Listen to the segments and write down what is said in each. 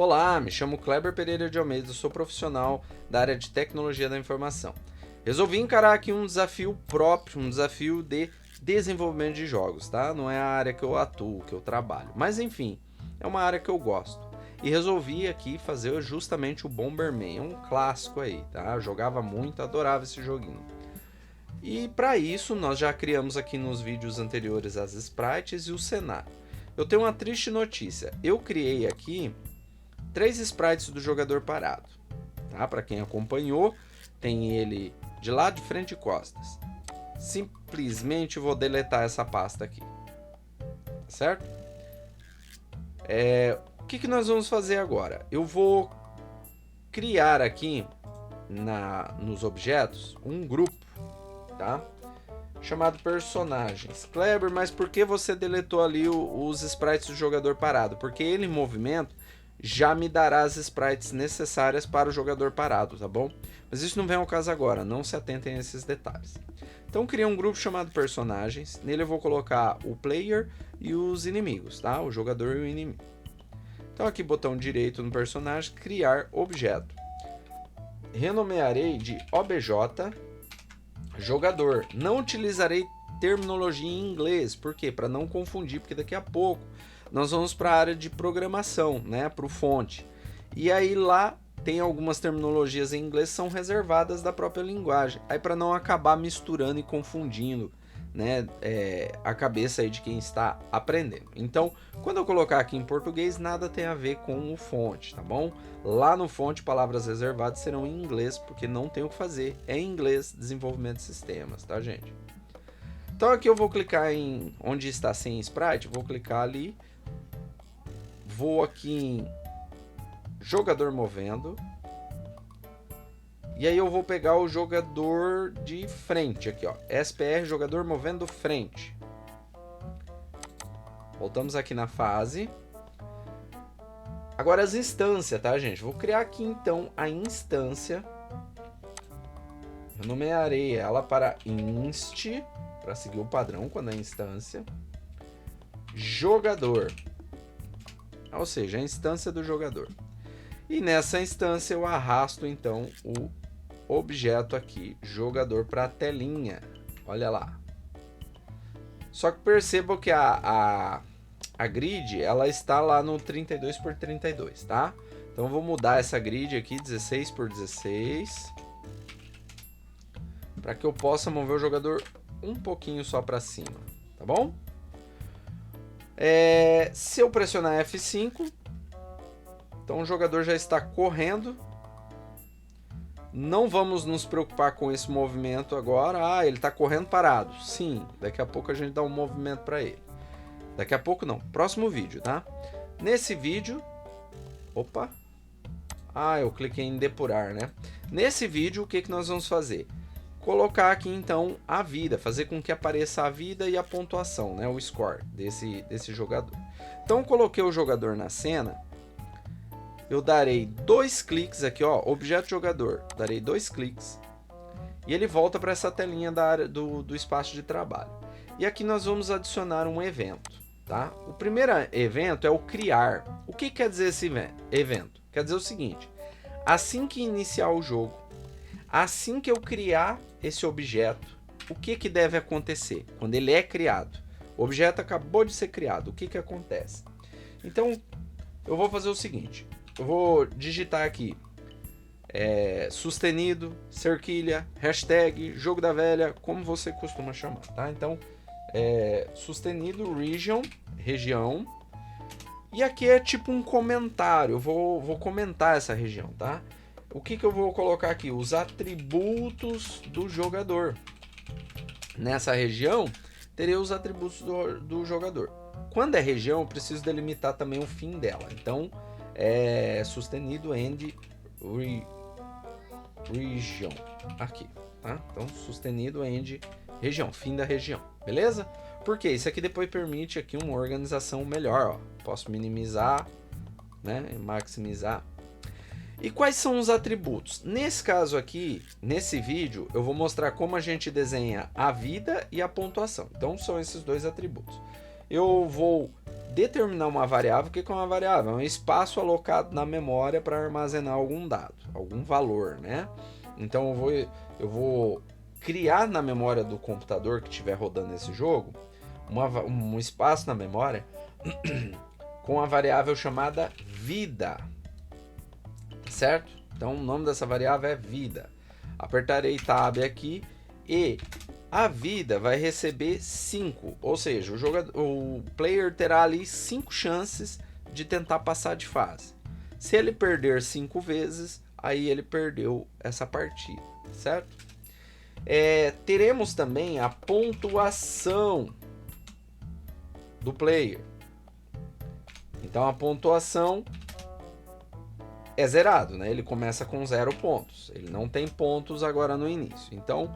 Olá, me chamo Kleber Pereira de Almeida, sou profissional da área de tecnologia da informação. Resolvi encarar aqui um desafio próprio, um desafio de desenvolvimento de jogos, tá? Não é a área que eu atuo, que eu trabalho, mas enfim, é uma área que eu gosto. E resolvi aqui fazer justamente o Bomberman, um clássico aí, tá? Eu jogava muito, adorava esse joguinho. E para isso nós já criamos aqui nos vídeos anteriores as sprites e o cenário. Eu tenho uma triste notícia, eu criei aqui 3 sprites do jogador parado, tá? Para quem acompanhou, tem ele de lado, de frente e costas. Simplesmente vou deletar essa pasta aqui, certo? O que nós vamos fazer agora? Eu vou criar aqui nos objetos um grupo, tá? Chamado personagens. Kleber, mas por que você deletou ali os sprites do jogador parado? Porque ele em movimento já me dará as sprites necessárias para o jogador parado, tá bom? Mas isso não vem ao caso agora, não se atentem a esses detalhes. Então criei um grupo chamado personagens, nele eu vou colocar o player e os inimigos, tá? O jogador e o inimigo. Então aqui botão direito no personagem, criar objeto. Renomearei de OBJ jogador. Não utilizarei terminologia em inglês, por quê? Para não confundir, porque daqui a pouco nós vamos para a área de programação, né? Para o fonte. E aí lá tem algumas terminologias em inglês que são reservadas da própria linguagem. Aí para não acabar misturando e confundindo, né? A cabeça aí de quem está aprendendo. Então, quando eu colocar aqui em português, nada tem a ver com o fonte, tá bom? Lá no fonte, palavras reservadas serão em inglês, porque não tem o que fazer. É em inglês, desenvolvimento de sistemas, tá, gente? Então aqui eu vou clicar em onde está sem sprite, vou clicar ali. Vou aqui em jogador movendo. E aí eu vou pegar o jogador de frente aqui, ó. SPR, jogador movendo frente. Voltamos aqui na fase. Agora as instâncias, tá, gente? Vou criar aqui então a instância. Eu nomearei ela para inst, para seguir o padrão quando é instância. Jogador. Ou seja, a instância do jogador. E nessa instância eu arrasto então o objeto aqui, jogador, para a telinha. Olha lá. Só que percebam que a grid ela está lá no 32 por 32, tá? Então eu vou mudar essa grid aqui 16 por 16 para que eu possa mover o jogador um pouquinho só para cima, tá bom? Se eu pressionar F5, então o jogador já está correndo. Não vamos nos preocupar com esse movimento agora. Ah, ele está correndo parado. Sim, daqui a pouco a gente dá um movimento para ele. Daqui a pouco não, próximo vídeo, tá? Nesse vídeo... Opa! Ah, eu cliquei em depurar, né? Nesse vídeo, o que nós vamos fazer? Colocar aqui então a vida, fazer com que apareça a vida e a pontuação, né? O score desse jogador. Então coloquei o jogador na cena, eu darei 2 cliques aqui, ó, objeto jogador, darei 2 cliques e ele volta para essa telinha da área do espaço de trabalho. E aqui nós vamos adicionar um evento, tá? O primeiro evento é o criar. O que quer dizer esse evento? Quer dizer o seguinte: assim que iniciar o jogo, assim que eu criar esse objeto, o que deve acontecer? Quando ele é criado, o objeto acabou de ser criado, o que acontece? Então, eu vou fazer o seguinte, eu vou digitar aqui, sustenido, cerquilha, hashtag, jogo da velha, como você costuma chamar, tá? Então, sustenido, região, e aqui é tipo um comentário, eu vou comentar essa região, tá? O que eu vou colocar aqui? Os atributos do jogador. Nessa região, terei os atributos do jogador. Quando é região, eu preciso delimitar também o fim dela. Então, sustenido end region. Aqui, tá? Então, sustenido end região, fim da região. Beleza? Porque isso aqui depois permite aqui uma organização melhor, ó. Posso minimizar, né? Maximizar. E quais são os atributos? Nesse caso aqui, nesse vídeo, eu vou mostrar como a gente desenha a vida e a pontuação. Então, são esses 2 atributos. Eu vou determinar uma variável. O que é uma variável? É um espaço alocado na memória para armazenar algum dado, algum valor, né? Então eu vou criar na memória do computador que estiver rodando esse jogo um espaço na memória com a variável chamada vida, certo? Então o nome dessa variável é vida. Apertarei Tab aqui e a vida vai receber 5, ou seja, o player terá ali 5 chances de tentar passar de fase. Se ele perder 5 vezes, aí ele perdeu essa partida, certo? Teremos também a pontuação do player. Então a pontuação é zerado, né? Ele começa com 0 pontos. Ele não tem pontos agora no início. Então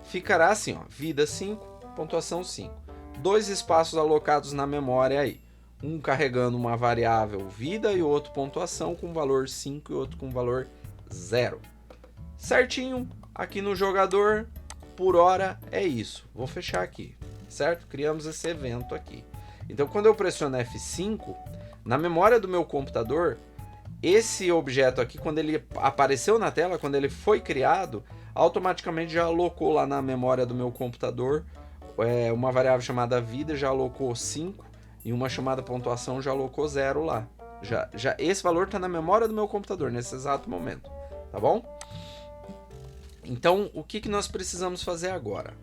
ficará assim, ó, vida 5, pontuação 5. 2 espaços alocados na memória aí. Um carregando uma variável vida e o outro pontuação com valor 5 e outro com valor 0. Certinho, aqui no jogador, por hora é isso. Vou fechar aqui, certo? Criamos esse evento aqui. Então quando eu pressiono F5, na memória do meu computador, esse objeto aqui, quando ele apareceu na tela, quando ele foi criado, automaticamente já alocou lá na memória do meu computador uma variável chamada vida, já alocou 5, e uma chamada pontuação já alocou 0 lá. Já esse valor está na memória do meu computador nesse exato momento, tá bom? Então, o que nós precisamos fazer agora?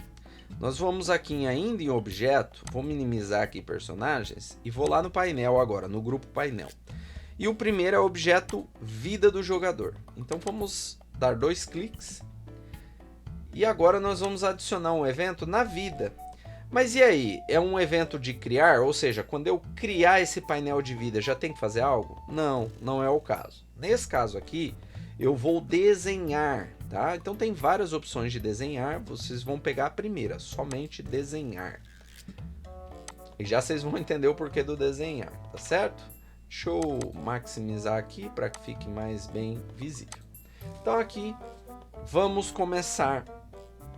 Nós vamos aqui ainda em objeto, vou minimizar aqui personagens e vou lá no painel agora, no grupo painel. E o primeiro é o objeto vida do jogador. Então vamos dar 2 cliques. E agora nós vamos adicionar um evento na vida. Mas e aí? É um evento de criar? Ou seja, quando eu criar esse painel de vida, já tem que fazer algo? Não, não é o caso. Nesse caso aqui, eu vou desenhar, tá? Então tem várias opções de desenhar. Vocês vão pegar a primeira, somente desenhar. E já vocês vão entender o porquê do desenhar, tá certo? Deixa eu maximizar aqui para que fique mais bem visível. Então aqui vamos começar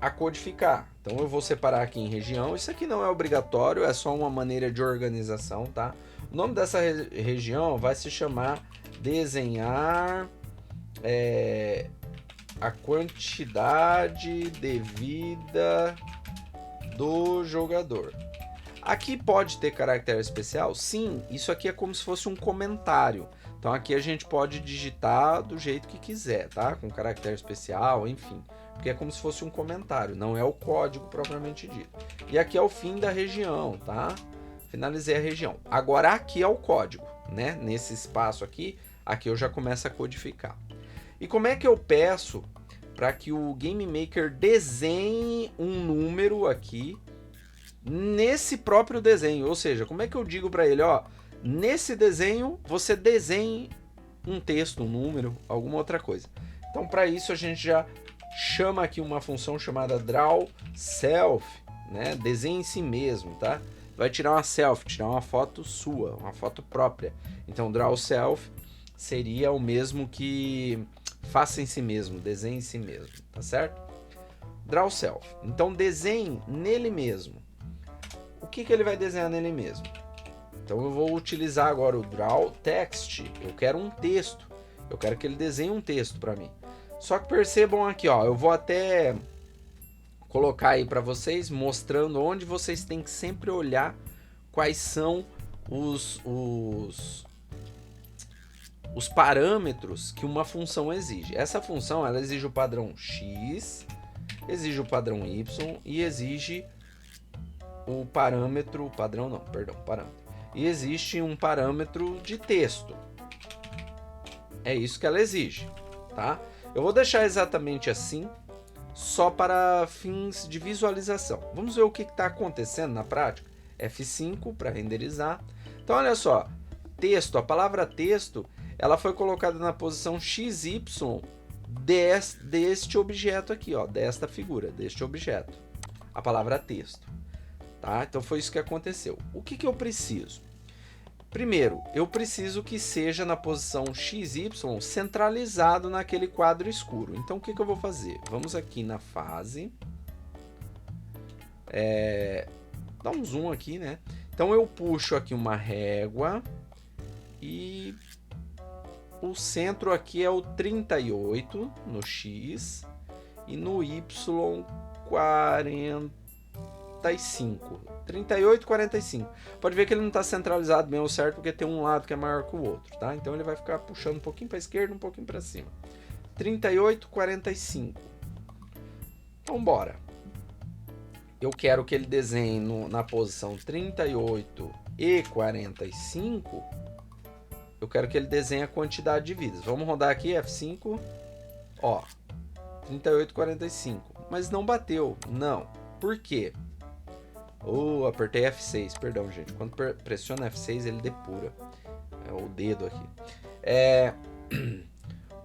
a codificar. Então eu vou separar aqui em região. Isso aqui não é obrigatório, é só uma maneira de organização, tá? O nome dessa região vai se chamar desenhar a quantidade de vida do jogador. Aqui pode ter caractere especial? Sim, isso aqui é como se fosse um comentário. Então aqui a gente pode digitar do jeito que quiser, tá? Com caractere especial, enfim. Porque é como se fosse um comentário, não é o código propriamente dito. E aqui é o fim da região, tá? Finalizei a região. Agora aqui é o código, né? Nesse espaço aqui eu já começo a codificar. E como é que eu peço para que o Game Maker desenhe um número aqui nesse próprio desenho? Ou seja, como é que eu digo para ele, ó, nesse desenho você desenhe um texto, um número, alguma outra coisa. Então para isso a gente já chama aqui uma função chamada drawSelf, né? Desenhe em si mesmo, tá? Vai tirar uma selfie, tirar uma foto sua, uma foto própria. Então drawSelf seria o mesmo que faça em si mesmo, desenhe em si mesmo, tá certo? drawSelf. Então desenhe nele mesmo. O que ele vai desenhar nele mesmo? Então eu vou utilizar agora o drawText. Eu quero um texto. Eu quero que ele desenhe um texto para mim. Só que percebam aqui, ó, eu vou até colocar aí para vocês, mostrando onde vocês têm que sempre olhar quais são os parâmetros que uma função exige. Essa função, ela exige o padrão X, exige o padrão Y e exige o parâmetro, e existe um parâmetro de texto. É isso que ela exige, tá? Eu vou deixar exatamente assim, só para fins de visualização. Vamos ver o que está acontecendo na prática. F5 para renderizar. Então olha só, texto, a palavra texto, ela foi colocada na posição XY deste objeto aqui, ó, desta figura, deste objeto. A palavra texto. Tá? Então foi isso que aconteceu. O que eu preciso? Primeiro, eu preciso que seja na posição XY centralizado naquele quadro escuro. Então o que eu vou fazer? Vamos aqui na fase. Dá um zoom aqui, né? Então eu puxo aqui uma régua e o centro aqui é o 38 no X e no Y 45. 38 e 45. Pode ver que ele não está centralizado bem ao certo porque tem um lado que é maior que o outro, tá? Então ele vai ficar puxando um pouquinho para a esquerda, um pouquinho para cima. 38, 45. Então bora. Eu quero que ele desenhe na posição 38 e 45. Eu quero que ele desenhe a quantidade de vidas. Vamos rodar aqui, F5. Ó, 38 e 45. Mas não bateu. Não. Por quê? Apertei F6. Perdão, gente. Quando pressiona F6, ele depura. É o dedo aqui.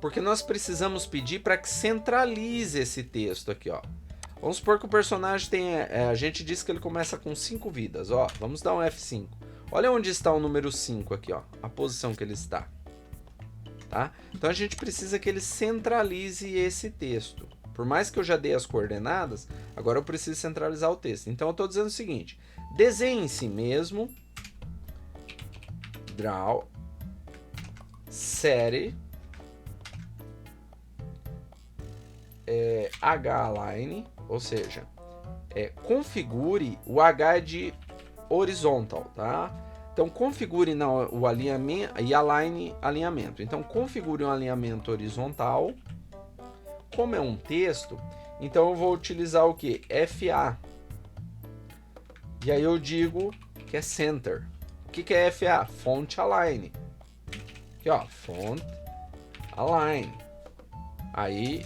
Porque nós precisamos pedir para que centralize esse texto aqui, ó. Vamos supor que o personagem tem... a gente disse que ele começa com 5 vidas, ó. Vamos dar um F5. Olha onde está o número 5 aqui, ó. A posição que ele está. Tá? Então a gente precisa que ele centralize esse texto. Por mais que eu já dei as coordenadas, agora eu preciso centralizar o texto. Então eu estou dizendo o seguinte. Desenhe em si mesmo. Draw. Série. H-align, ou seja, configure o H de horizontal, tá? Então configure o alinhamento e align alinhamento. Então configure um alinhamento horizontal. Como é um texto, então eu vou utilizar o que? FA. E aí eu digo que é center. O que é FA? Font align. Aqui ó, font align. Aí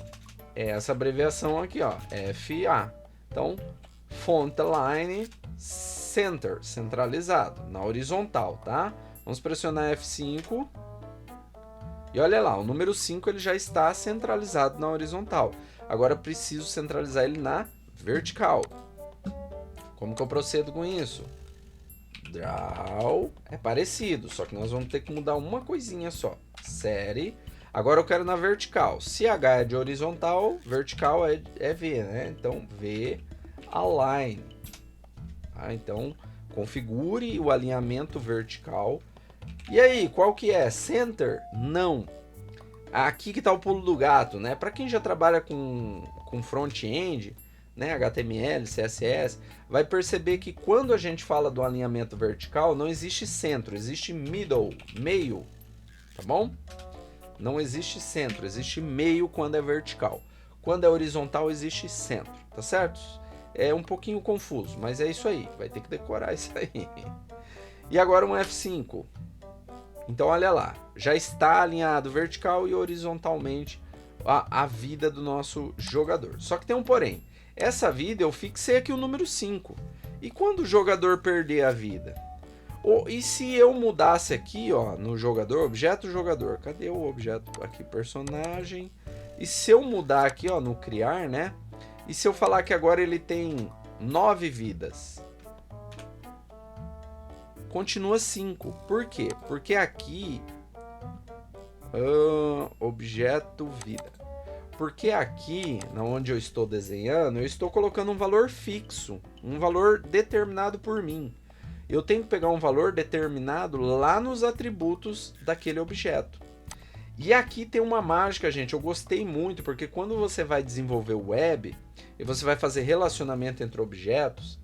essa abreviação aqui, ó, FA. Então, font align center, centralizado, na horizontal, tá? Vamos pressionar F5. E olha lá, o número 5 ele já está centralizado na horizontal. Agora eu preciso centralizar ele na vertical. Como que eu procedo com isso? Draw é parecido, só que nós vamos ter que mudar uma coisinha só. Série. Agora eu quero na vertical. Se H é de horizontal, vertical é V, né? Então, V, align. Tá? Então, configure o alinhamento vertical. E aí, qual que é? Center? Não. Aqui que está o pulo do gato, né? Para quem já trabalha com front-end, né? HTML, CSS, vai perceber que quando a gente fala do alinhamento vertical, não existe centro, existe middle, meio, tá bom? Não existe centro, existe meio quando é vertical. Quando é horizontal, existe centro, tá certo? É um pouquinho confuso, mas é isso aí. Vai ter que decorar isso aí. E agora um F5. Então, olha lá. Já está alinhado vertical e horizontalmente a vida do nosso jogador. Só que tem um porém. Essa vida eu fixei aqui o número 5. E quando o jogador perder a vida? E se eu mudasse aqui, ó, no jogador, objeto jogador, cadê o objeto aqui, personagem? E se eu mudar aqui, ó, no criar, né? E se eu falar que agora ele tem 9 vidas? Continua 5. Por quê? Porque aqui, objeto vida. Porque aqui, onde eu estou desenhando, eu estou colocando um valor fixo, um valor determinado por mim. Eu tenho que pegar um valor determinado lá nos atributos daquele objeto. E aqui tem uma mágica, gente, eu gostei muito, porque quando você vai desenvolver web e você vai fazer relacionamento entre objetos,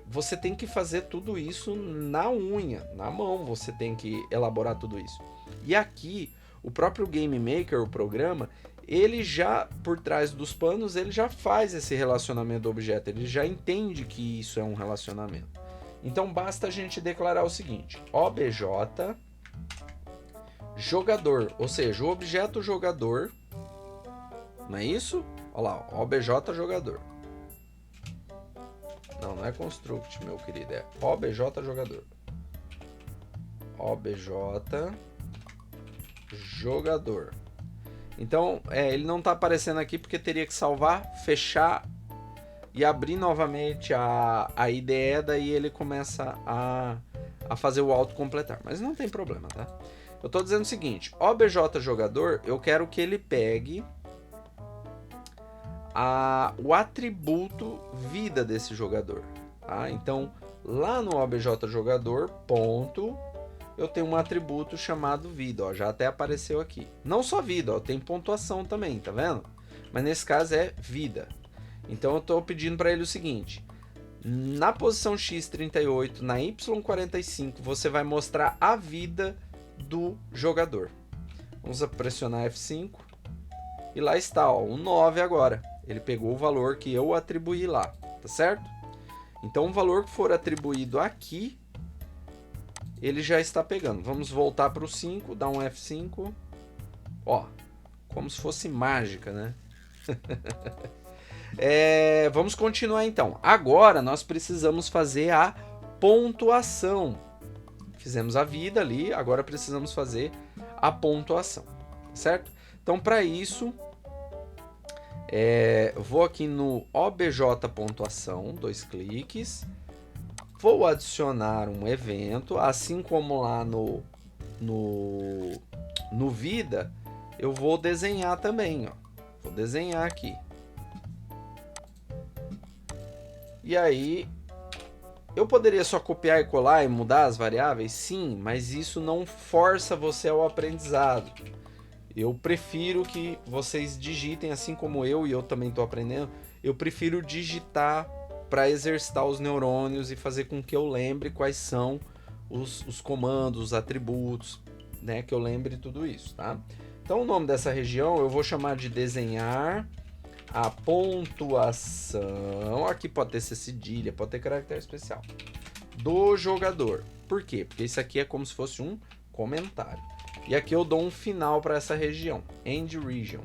você tem que fazer tudo isso na unha, na mão, você tem que elaborar tudo isso. E aqui, o próprio Game Maker, o programa, ele já, por trás dos panos, ele já faz esse relacionamento do objeto, ele já entende que isso é um relacionamento. Então basta a gente declarar o seguinte, obj jogador, ou seja, o objeto jogador, não é isso? Olha lá, obj jogador. Não é construct, meu querido, é obj jogador. Obj jogador. Então, ele não está aparecendo aqui porque teria que salvar, fechar e abrir novamente a IDE, daí ele começa a fazer o autocompletar. Mas não tem problema, tá? Eu estou dizendo o seguinte, obj jogador, eu quero que ele pegue o atributo vida desse jogador. Tá? Então, Lá no obj jogador, ponto, eu tenho um atributo chamado vida, ó, já até apareceu aqui. Não só vida, ó, tem pontuação também, tá vendo? Mas nesse caso é vida. Então eu estou pedindo para ele o seguinte: na posição x38, na y45, você vai mostrar a vida do jogador. Vamos pressionar F5 e lá está, ó, um 9 agora. Ele pegou o valor que eu atribuí lá, tá certo? Então o valor que for atribuído aqui, ele já está pegando. Vamos voltar para o 5, dar um F5. Ó, como se fosse mágica, né? Vamos continuar então. Agora nós precisamos fazer a pontuação. Fizemos a vida ali, agora precisamos fazer a pontuação, certo? Então para isso, vou aqui no obj pontuação, 2 cliques, vou adicionar um evento, assim como lá no vida, eu vou desenhar também, ó. Vou desenhar aqui. E aí, eu poderia só copiar e colar e mudar as variáveis? Sim, mas isso não força você ao aprendizado. Eu prefiro que vocês digitem, assim como eu também estou aprendendo, eu prefiro digitar para exercitar os neurônios e fazer com que eu lembre quais são os comandos, os atributos, né, que eu lembre tudo isso, tá? Então o nome dessa região eu vou chamar de desenhar a pontuação, aqui pode ter cedilha, pode ter caractere especial, do jogador. Por quê? Porque isso aqui é como se fosse um comentário. E aqui eu dou um final para essa região, end region.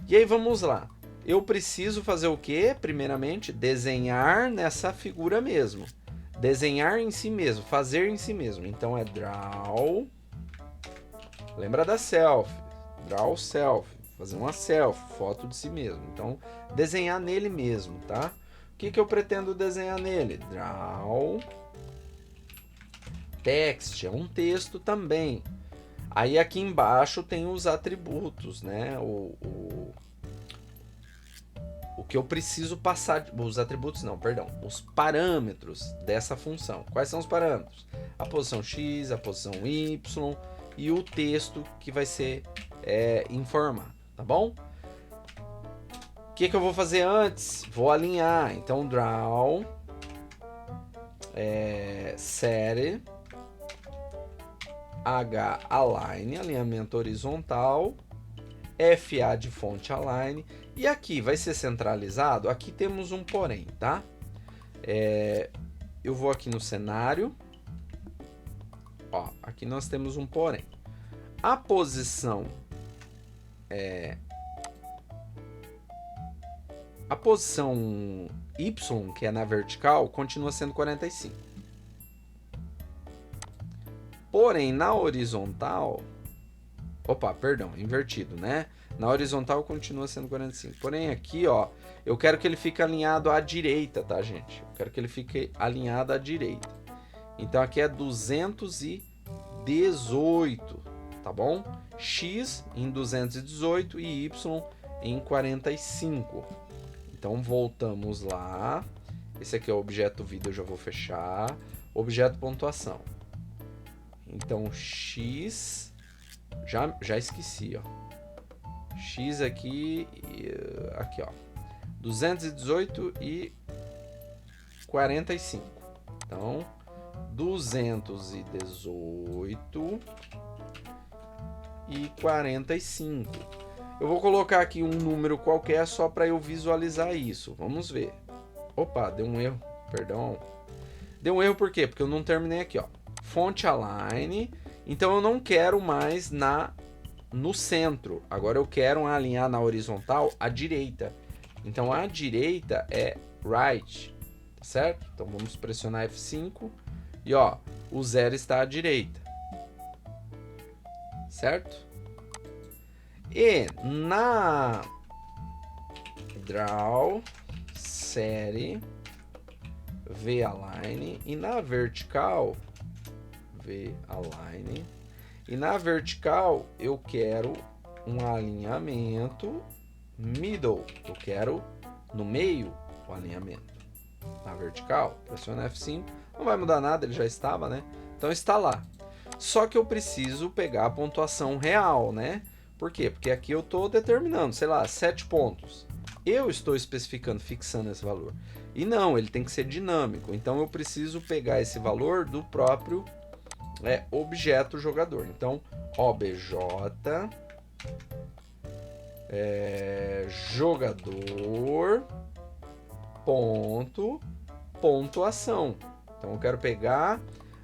E aí vamos lá. Eu preciso fazer o quê? Primeiramente, desenhar nessa figura mesmo. Desenhar em si mesmo, fazer em si mesmo. Então é draw. Lembra da self. Draw self. Fazer uma self, foto de si mesmo. Então, desenhar nele mesmo, tá? O que eu pretendo desenhar nele? Draw text, é um texto também. Aí aqui embaixo tem os atributos, né? O que eu preciso passar, os atributos não, perdão, os parâmetros dessa função. Quais são os parâmetros? A posição x, a posição y e o texto que vai ser informado, tá bom? O que eu vou fazer antes? Vou alinhar, então draw set H align, alinhamento horizontal, FA de fonte align, e aqui vai ser centralizado. Aqui temos um porém, tá? Eu vou aqui no cenário, ó, aqui nós temos um porém. A posição Y, que é na vertical, continua sendo 45. Porém, na horizontal... Opa, perdão, invertido, né? Na horizontal continua sendo 45. Porém, aqui, ó, eu quero que ele fique alinhado à direita, tá, gente? Eu quero que ele fique alinhado à direita. Então, aqui é 218, tá bom? X em 218 e Y em 45. Então, voltamos lá. Esse aqui é o objeto vida, eu já vou fechar. Objeto pontuação. Então, X... Já esqueci, ó. X aqui... Aqui, ó. 218 e 45. Então, 218 e 45. Eu vou colocar aqui um número qualquer só para eu visualizar isso. Vamos ver. Opa, deu um erro. Perdão. Deu um erro por quê? Porque eu não terminei aqui, ó. Fonte align. Então eu não quero mais no centro. Agora eu quero alinhar na horizontal à direita. Então a direita é right, tá certo? Então vamos pressionar F5 e ó, o 0 está à direita. Certo? E na draw série V align e na vertical V align e na vertical eu quero um alinhamento middle, eu quero no meio o alinhamento, na vertical, pressiona F5, não vai mudar nada, ele já estava, né? Então está lá. Só que eu preciso pegar a pontuação real, né? Por quê? Porque aqui eu estou determinando, sei lá, 7 pontos. Eu estou especificando, fixando esse valor. E não, ele tem que ser dinâmico. Então eu preciso pegar esse valor do próprio objeto jogador. Então, obj jogador pontuação. Então eu quero pegar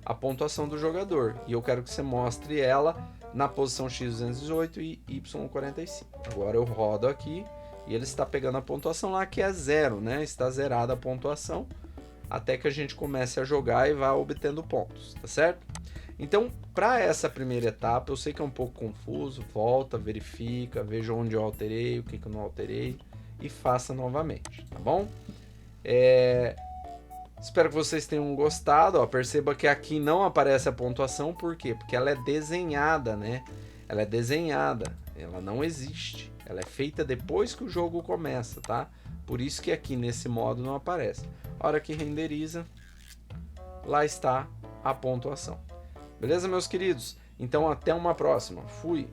a pontuação do jogador e eu quero que você mostre ela na posição x218 e y45. Agora eu rodo aqui e ele está pegando a pontuação lá, que é 0, né? Está zerada a pontuação até que a gente comece a jogar e vá obtendo pontos, tá certo? Então, para essa primeira etapa, eu sei que é um pouco confuso, volta, verifica, veja onde eu alterei, o que eu não alterei e faça novamente, tá bom? Espero que vocês tenham gostado. Ó, perceba que aqui não aparece a pontuação, por quê? Porque ela é desenhada, né? Ela é desenhada, ela não existe. Ela é feita depois que o jogo começa, tá? Por isso que aqui nesse modo não aparece. A hora que renderiza, lá está a pontuação. Beleza, meus queridos? Então até uma próxima. Fui!